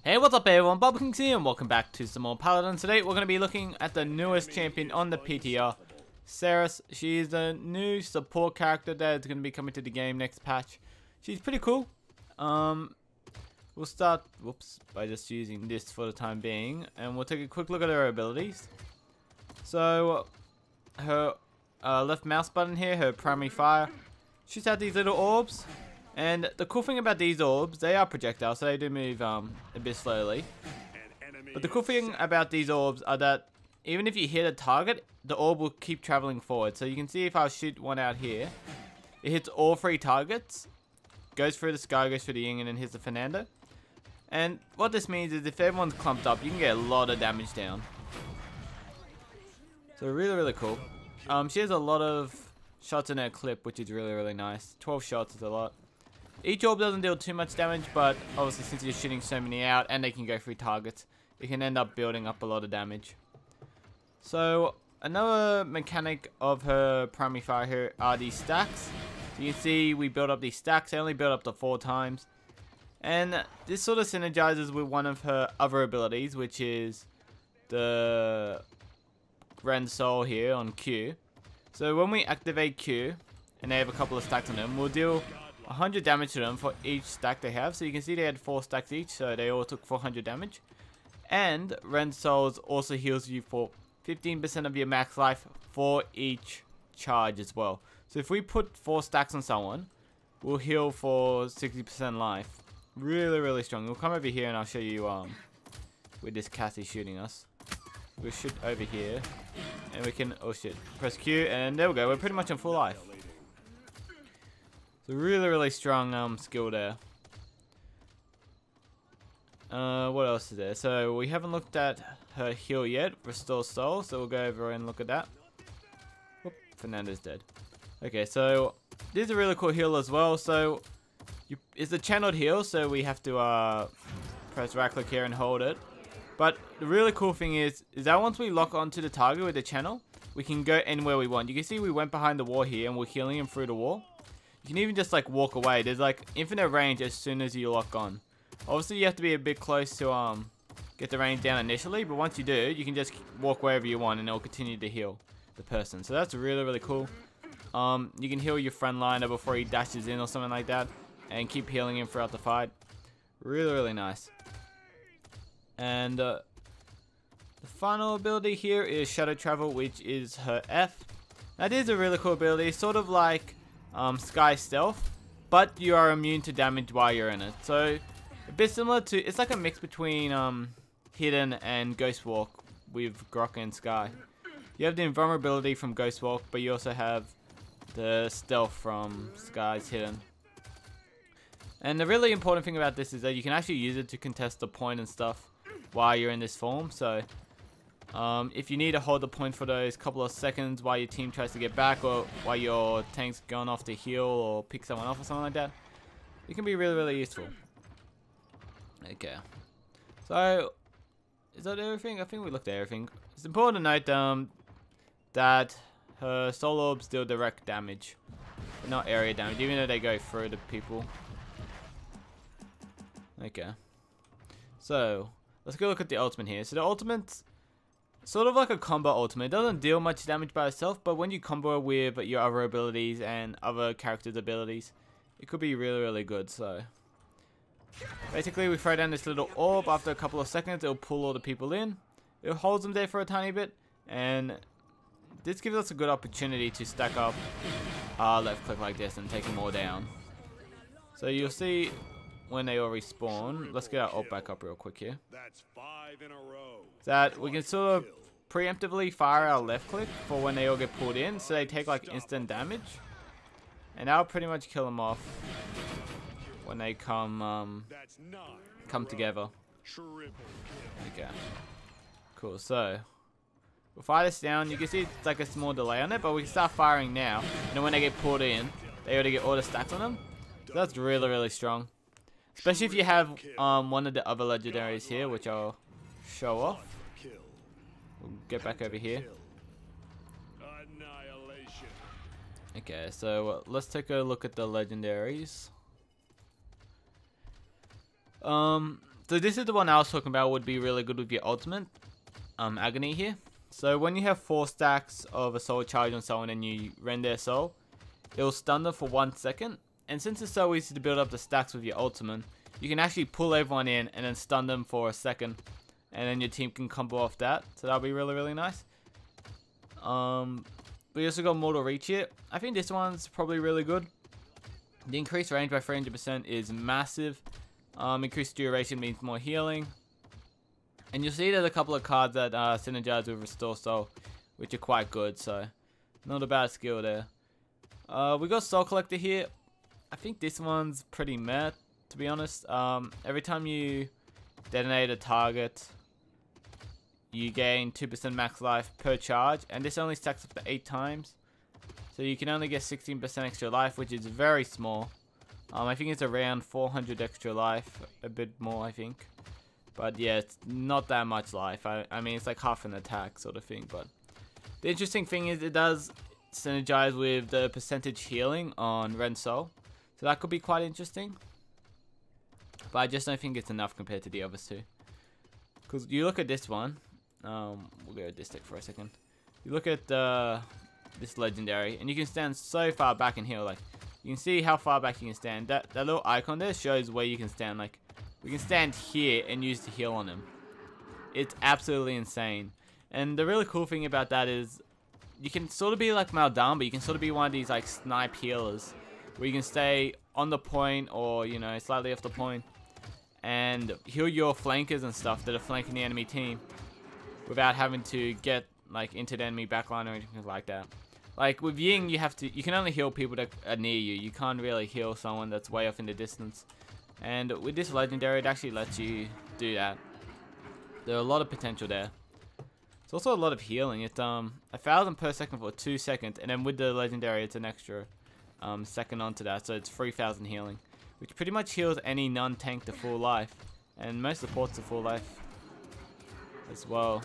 Hey, what's up everyone, Bubbleking here and welcome back to some more Paladins. Today we're going to be looking at the newest champion on the PTR, Seris. She's a new support character that's going to be coming to the game next patch. She's pretty cool. We'll start by just using this for the time being, and we'll take a quick look at her abilities. So, her left mouse button here, her primary fire, shoots out these little orbs. And the cool thing about these orbs, they are projectiles, so they do move a bit slowly. But the cool thing about these orbs are that even if you hit a target, the orb will keep traveling forward. So you can see if I shoot one out here, it hits all three targets, goes through the sky, goes through the Ying, and then hits the Fernando. And what this means is if everyone's clumped up, you can get a lot of damage down. So really cool. She has a lot of shots in her clip, which is really nice. 12 shots is a lot. Each orb doesn't deal too much damage, but obviously since you're shooting so many out and they can go through targets, it can end up building up a lot of damage. So another mechanic of her primary fire here are these stacks. So you can see we build up these stacks. They only build up to 4 times. And this sort of synergizes with one of her other abilities, which is the Rend soul here on Q. So when we activate Q, and they have a couple of stacks on them, we'll deal 100 damage to them for each stack they have. So you can see they had 4 stacks each, so they all took 400 damage. And Rend Souls also heals you for 15% of your max life for each charge as well. So if we put 4 stacks on someone, we'll heal for 60% life. Really strong. We'll come over here and I'll show you where this Cassie shooting us. We'll shoot over here, and we can, oh shit, press Q, and there we go. We're pretty much on full life. So really strong skill there. What else is there? So we haven't looked at her heal yet, Restore Soul, so we'll go over and look at that. Whoop, Fernando's dead. Okay, so this is a really cool heal as well. So it's a channeled heal, so we have to press right click here and hold it. But the really cool thing is that once we lock onto the target with the channel, we can go anywhere we want. You can see we went behind the wall here and we're healing him through the wall. You can even just like walk away. There's like infinite range as soon as you lock on. Obviously you have to be a bit close to get the range down initially, but once you do, you can just walk wherever you want and it'll continue to heal the person. So that's really cool. You can heal your friend liner before he dashes in or something like that, and keep healing him throughout the fight. Really nice. And the final ability here is Shadow Travel, which is her F. Now this is a really cool ability, sort of like Sky Stealth, but you are immune to damage while you're in it. So a bit similar to, it's like a mix between Hidden and Ghost Walk with Grok and Sky. You have the invulnerability from Ghost Walk, but you also have the stealth from Sky's Hidden. And the really important thing about this is that you can actually use it to contest the point and stuff while you're in this form. So if you need to hold the point for those couple of seconds while your team tries to get back, or while your tank's going off to heal or pick someone off or something like that, it can be really useful. Okay, so is that everything? I think we looked at everything. It's important to note that her soul orbs deal direct damage, but not area damage, even though they go through the people. Okay, so let's go look at the ultimate here. So the ultimate's sort of like a combo ultimate. It doesn't deal much damage by itself, but when you combo with your other abilities and other characters' abilities, it could be really good. So basically we throw down this little orb. After a couple of seconds, it'll pull all the people in. It holds them there for a tiny bit, and this gives us a good opportunity to stack up left click like this and take them all down. So you'll see when they all respawn. Let's get our ult back up real quick here. That's 5 in a row. That we can sort of preemptively fire our left click for when they all get pulled in, so they take like instant damage, and that'll pretty much kill them off when they come together. Okay, cool. So we'll fire this down. You can see it's like a small delay on it, but we can start firing now, and then when they get pulled in, they already get all the stacks on them. So that's really strong, especially if you have one of the other legendaries here, which I'll show off. We'll get back over here. Okay, so let's take a look at the legendaries. So this is the one I was talking about would be really good with your ultimate, Agony here. So when you have 4 stacks of a soul charge on someone and you rend their soul, it will stun them for 1 second. And since it's so easy to build up the stacks with your ultimate, you can actually pull everyone in and then stun them for a second. And then your team can combo off that. So that'll be really, really nice. We also got Mortal Reach here. I think this one's probably really good. The increased range by 300% is massive. Increased duration means more healing. And you'll see there's a couple of cards that synergize with Restore Soul, which are quite good. So not a bad skill there. We got Soul Collector here. I think this one's pretty meh, to be honest. Every time you detonate a target, you gain 2% max life per charge, and this only stacks up to 8 times. So you can only get 16% extra life, which is very small. I think it's around 400 extra life, a bit more I think. But yeah, it's not that much life. I mean, it's like half an attack sort of thing. But the interesting thing is it does synergize with the percentage healing on Rend Soul. So that could be quite interesting. But I just don't think it's enough compared to the others two. Because you look at this one. We'll go with this deck for a second. You look at this legendary, and you can stand so far back and heal. Like, you can see how far back you can stand. That little icon there shows where you can stand. Like, we can stand here and use the heal on him. It's absolutely insane. And the really cool thing about that is you can sort of be like Maldam, but you can sort of be one of these like snipe healers where you can stay on the point or, you know, slightly off the point and heal your flankers and stuff that are flanking the enemy team without having to get like into the enemy backline or anything like that. Like with Ying, you can only heal people that are near you. You can't really heal someone that's way off in the distance. And with this legendary, it actually lets you do that. There's a lot of potential there. It's also a lot of healing. It's 1,000 per second for 2 seconds, and then with the legendary, it's an extra second onto that, so it's 3,000 healing, which pretty much heals any non-tank to full life, and most supports to full life as well.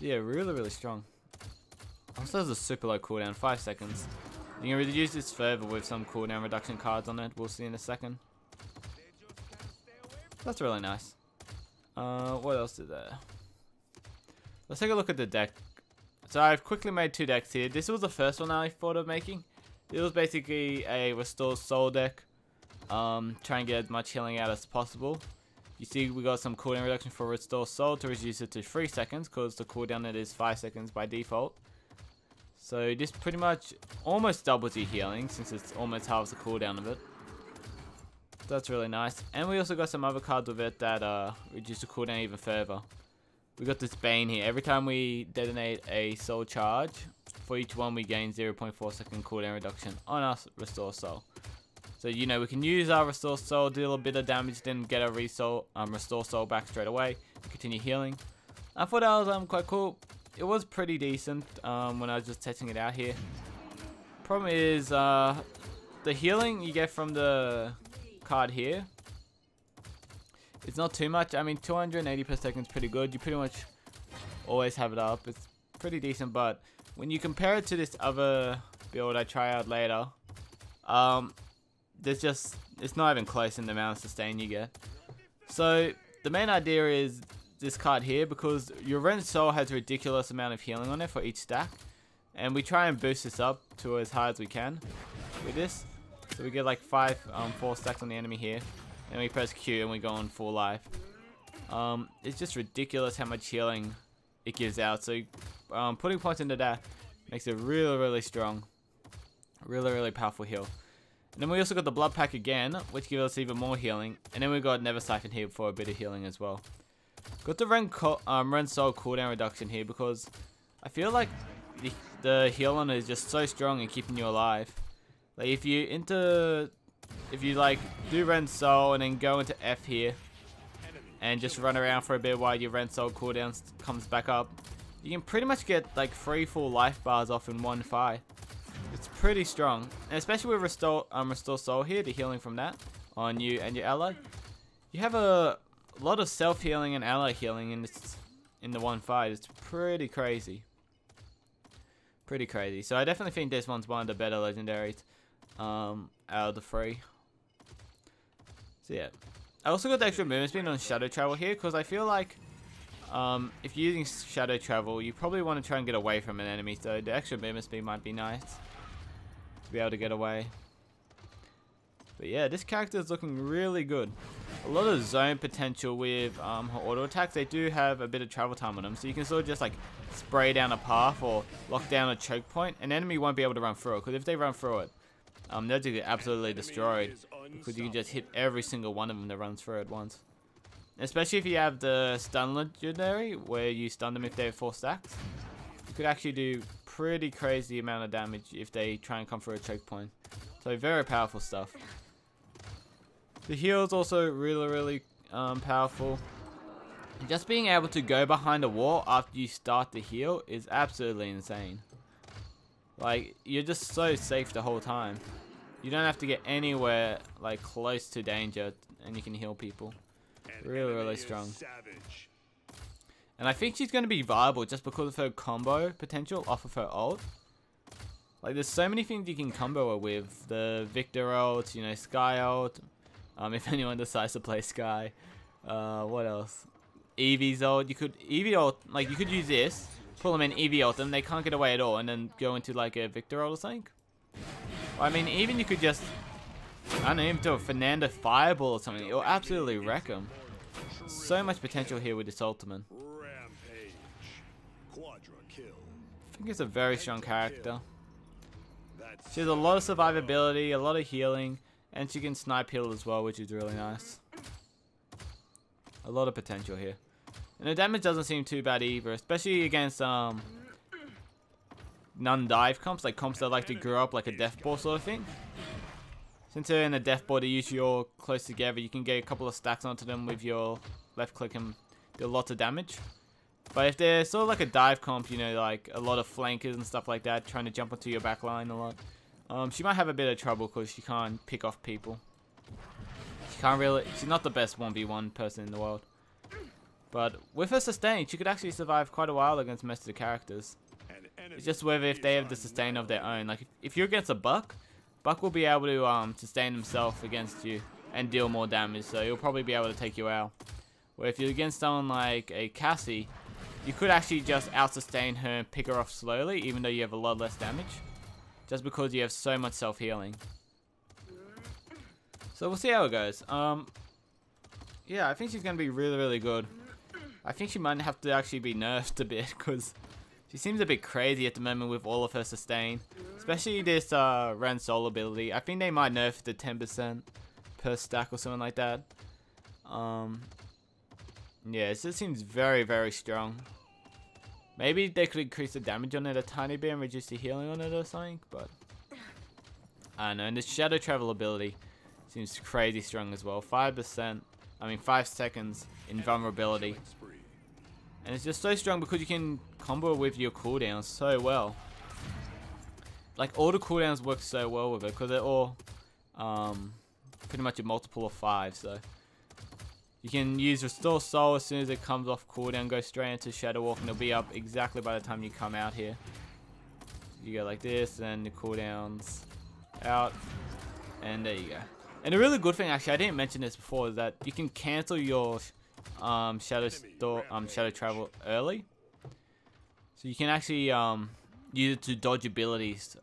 Yeah, really strong. Also has a super low cooldown, 5 seconds. You can reduce this further with some cooldown reduction cards on it. We'll see in a second. That's really nice. What else is there? Let's take a look at the deck. So I've quickly made 2 decks here. This was the first one I thought of making. It was basically a Restore Soul deck. Try and get as much healing out as possible. You see we got some cooldown reduction for Restore Soul to reduce it to 3 seconds because the cooldown it is 5 seconds by default. So this pretty much almost doubles your healing since it's almost halves the cooldown of it. That's really nice. And we also got some other cards with it that reduce the cooldown even further. We got this Bane here. Every time we detonate a soul charge, for each one we gain 0.4 second cooldown reduction on our Restore Soul. So, you know, we can use our Restore Soul, do a little bit of damage, then get our Restore Soul back straight away, and continue healing. I thought that was quite cool. It was pretty decent when I was just testing it out here. Problem is, the healing you get from the card here, it's not too much. I mean, 280 per second is pretty good. You pretty much always have it up. It's pretty decent, but when you compare it to this other build I try out later, it's not even close in the amount of sustain you get. So the main idea is this card here, because your Rend Soul has a ridiculous amount of healing on it for each stack, and we try and boost this up to as high as we can with this. So we get like 4 stacks on the enemy here. And we press Q and we go on full life. It's just ridiculous how much healing it gives out. So putting points into that makes it really strong. Really powerful heal. And then we also got the Blood Pack again, which gives us even more healing. And then we got Never Siphon here for a bit of healing as well. Got the Rend Soul cooldown reduction here because I feel like the heal on it is just so strong in keeping you alive. Like if you like do Rend Soul and then go into F here and just run around for a bit while your Rend Soul cooldown comes back up, you can pretty much get like 3 full life bars off in one fight. It's pretty strong, and especially with Restore Soul here, the healing from that on you and your ally. You have a lot of self healing and ally healing in the one fight. It's pretty crazy. So I definitely think this one's one of the better legendaries out of the 3. So yeah, I also got the extra movement speed on shadow travel here because I feel like if you're using shadow travel, you probably want to try and get away from an enemy. So the extra movement speed might be nice to be able to get away. But yeah, this character is looking really good. A lot of zone potential with her auto attacks. They do have a bit of travel time on them, so you can sort of just like spray down a path or lock down a choke point. An enemy won't be able to run through it, because if they run through it, they'll just get absolutely destroyed, because you can just hit every single one of them that runs through at once. Especially if you have the stun legendary, where you stun them if they have 4 stacks. You could actually do pretty crazy amount of damage if they try and come through a choke point. So very powerful stuff. The heal is also really powerful. Just being able to go behind a wall after you start the heal is absolutely insane. Like, you're just so safe the whole time. You don't have to get anywhere like close to danger, and you can heal people. Really strong. And I think she's going to be viable just because of her combo potential off of her ult. Like, there's so many things you can combo her with. The Victor ult, you know, Sky ult. If anyone decides to play Sky. What else? Eevee's ult. You could Eevee ult, like, you could use this, pull them in, Eevee ult them, they can't get away at all, and then go into like a Victor ult or something. I mean, even you could just, I don't know, even do a Fernando Fireball or something. It'll absolutely wreck them. So much potential here with this ultimate. I think it's a very strong character. She has a lot of survivability, a lot of healing, and she can snipe heal as well, which is really nice. A lot of potential here. And the damage doesn't seem too bad either, especially against non-dive comps, like comps that like to grow up like a death ball sort of thing. Since they're in a death ball, they usually all close together, you can get a couple of stacks onto them with your left click and do lots of damage. But if they're sort of like a dive comp, you know, like a lot of flankers and stuff like that, trying to jump onto your back line a lot, she might have a bit of trouble because she can't pick off people. She can't really, she's not the best 1v1 person in the world. But with her sustain, she could actually survive quite a while against most of the characters. It's just whether if they have the sustain of their own. Like, if you're against a Buck will be able to sustain himself against you and deal more damage, so he'll probably be able to take you out. Where if you're against someone like a Cassie, you could actually just out-sustain her and pick her off slowly, even though you have a lot less damage. Just because you have so much self-healing. So we'll see how it goes. Yeah, I think she's going to be really good. I think she might have to actually be nerfed a bit, because she seems a bit crazy at the moment with all of her sustain. Especially this Rend soul ability. I think they might nerf the 10% per stack or something like that. Yeah, it just seems very strong. Maybe they could increase the damage on it a tiny bit and reduce the healing on it or something, but I don't know. And the shadow travel ability seems crazy strong as well. 5%, I mean 5 seconds invulnerability. And it's just so strong because you can combo with your cooldowns so well. Like, all the cooldowns work so well with it because they're all pretty much a multiple of 5, so you can use Restore Soul as soon as it comes off cooldown, go straight into Shadow Walk, and it'll be up exactly by the time you come out here. You go like this, and the cooldowns out, and there you go. And a really good thing, actually, I didn't mention this before, is that you can cancel your Shadow Travel early. So you can actually use it to dodge abilities,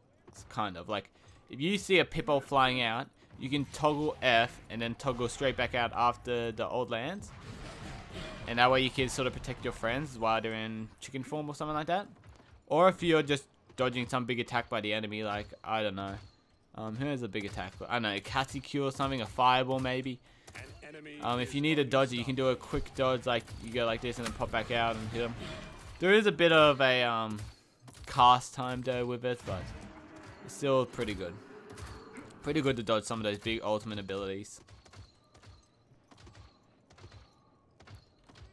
kind of. Like, if you see a Pippo flying out, you can toggle F and then toggle straight back out after the ult lands. And that way you can sort of protect your friends while they're in chicken form or something like that. Or if you're just dodging some big attack by the enemy, like, I don't know. Who has a big attack? I don't know, a Catty Q or something, a Fireball maybe. If you need a dodge, you can do a quick dodge, like you go like this and then pop back out and hit them. There is a bit of a cast time though with it, but it's still pretty good. Pretty good to dodge some of those big ultimate abilities.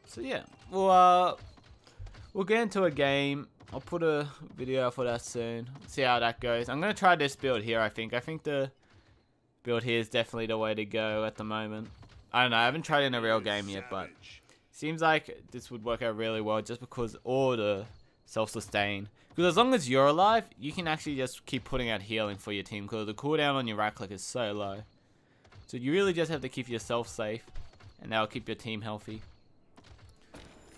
So yeah, we'll get into a game. I'll put a video out for that soon. See how that goes. I'm gonna try this build here. I think the build here is definitely the way to go at the moment. I don't know. I haven't tried it in a real game yet, but seems like this would work out really well just because all the self-sustain. Because as long as you're alive, you can actually just keep putting out healing for your team because the cooldown on your right click is so low. So you really just have to keep yourself safe. and that'll keep your team healthy.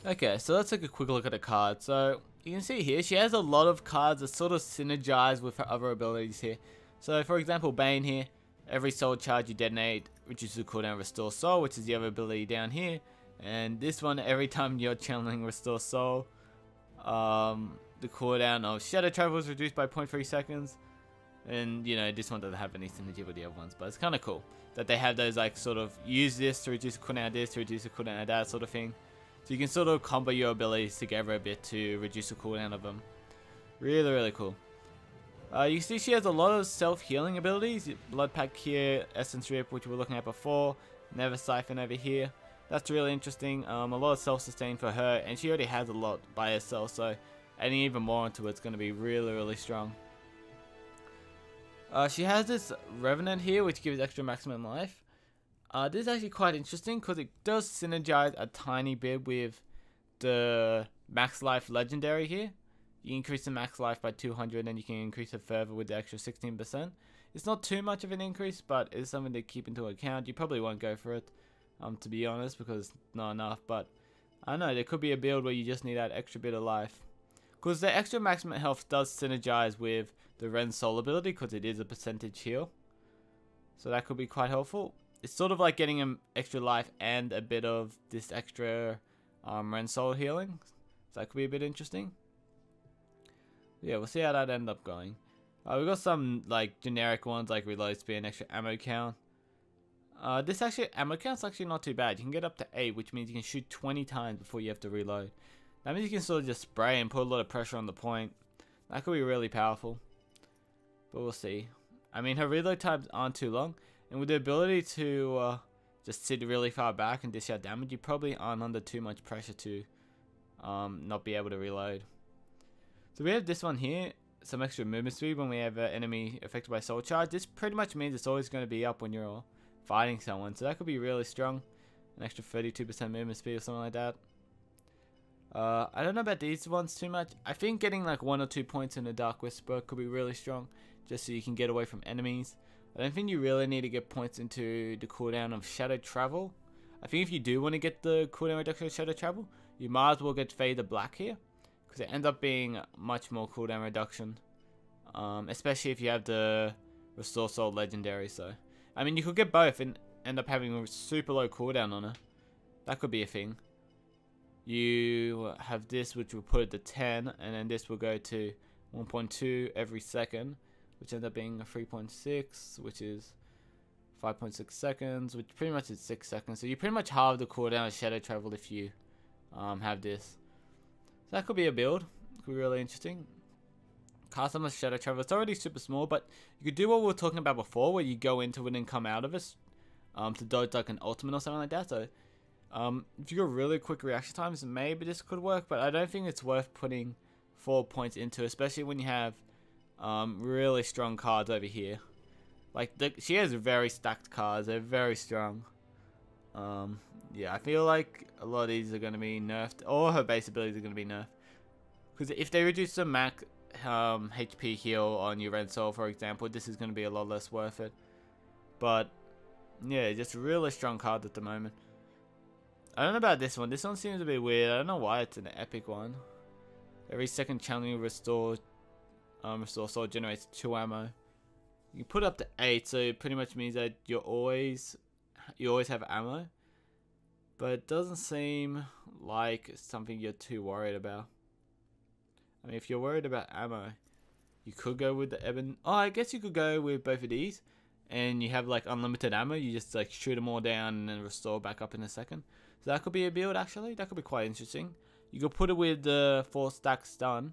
Okay, so let's take a quick look at the card. So you can see here, she has a lot of cards that sort of synergize with her other abilities here. So for example, Bane here, every soul charge you detonate reduces the cooldown Restore Soul, which is the other ability down here. And this one, every time you're channeling Restore Soul, the cooldown of Shadow Travel is reduced by 0.3 seconds. And you know, this one doesn't have any synergy with the other ones, but it's kind of cool that they have those like sort of use this to reduce the cooldown of this, to reduce the cooldown of that sort of thing. So you can sort of combo your abilities together a bit to reduce the cooldown of them. Really, really cool. You can see she has a lot of self-healing abilities. Blood Pack here, Essence Rip, which we were looking at before. Never Siphon over here. That's really interesting. A lot of self-sustain for her, and she already has a lot by herself, so adding even more into it's going to be really, really strong. She has this Revenant here, which gives extra maximum life. This is actually quite interesting because it does synergize a tiny bit with the max life legendary here. You increase the max life by 200 and you can increase it further with the extra 16%. It's not too much of an increase, but it's something to keep into account. You probably won't go for it, to be honest, because it's not enough. But I don't know, there could be a build where you just need that extra bit of life. Because the extra maximum health does synergize with the Rend soul ability because it is a percentage heal. So that could be quite helpful. It's sort of like getting an extra life and a bit of this extra Rend soul healing. So that could be a bit interesting. Yeah, we'll see how that ends up going. We've got some like generic ones like reload speed and extra ammo count. This actually ammo count's actually not too bad. You can get up to 8, which means you can shoot 20 times before you have to reload. That means you can sort of just spray and put a lot of pressure on the point. That could be really powerful. But we'll see. I mean, her reload times aren't too long. And with the ability to just sit really far back and dish out damage, you probably aren't under too much pressure to not be able to reload. So we have this one here, some extra movement speed when we have an enemy affected by soul charge. This pretty much means it's always going to be up when you're fighting someone. So that could be really strong. An extra 32% movement speed or something like that. I don't know about these ones too much. I think getting like 1 or 2 points in the Dark Whisper could be really strong, just so you can get away from enemies. I don't think you really need to get points into the cooldown of Shadow Travel. I think if you do want to get the cooldown reduction of Shadow Travel, you might as well get Fade to Black here, because it ends up being much more cooldown reduction, especially if you have the Restore Soul Legendary. So, I mean, you could get both and end up having a super low cooldown on it. That could be a thing. You have this, which will put it to 10, and then this will go to 1.2 every second, which ends up being a 3.6, which is 5.6 seconds, which pretty much is 6 seconds. So you pretty much halve the cooldown of Shadow Travel if you have this. So that could be a build. Could be really interesting. Cast on the Shadow Travel. It's already super small, but you could do what we were talking about before, where you go into it and come out of it to dodge like an ultimate or something like that. So if you got really quick reaction times, maybe this could work, but I don't think it's worth putting 4 points into, especially when you have really strong cards over here. Like she has very stacked cards. They're very strong. Yeah, I feel like a lot of these are going to be nerfed. All her base abilities are going to be nerfed. Because if they reduce the max HP heal on your Rend Soul, for example, this is going to be a lot less worth it. But yeah, just really strong cards at the moment. I don't know about this one. This one seems a bit weird. I don't know why it's an epic one. Every second channeling Restore Soul generates 2 ammo. You can put up to 8, so it pretty much means that you always have ammo. But it doesn't seem like something you're too worried about. I mean, if you're worried about ammo, you could go with the Ebon. Oh, I guess you could go with both of these, and you have like unlimited ammo. You just like shoot them all down and then restore back up in a second. So that could be a build actually. That could be quite interesting. You could put it with the 4 stack stun,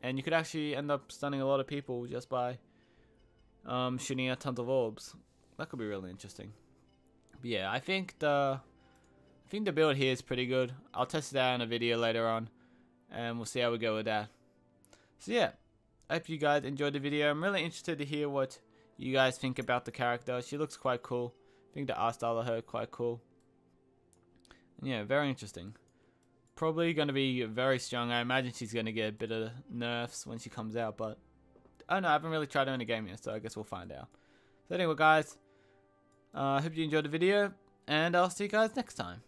and you could actually end up stunning a lot of people just by shooting out tons of orbs. That could be really interesting. But yeah, I think the build here is pretty good. I'll test it out in a video later on, and we'll see how we go with that. So yeah, I hope you guys enjoyed the video. I'm really interested to hear what you guys think about the character. She looks quite cool. I think the art style of her quite cool. And yeah, very interesting. Probably going to be very strong. I imagine she's going to get a bit of nerfs when she comes out, but I don't know. I haven't really tried her in a game yet, so I guess we'll find out. So anyway, guys, I hope you enjoyed the video. and I'll see you guys next time.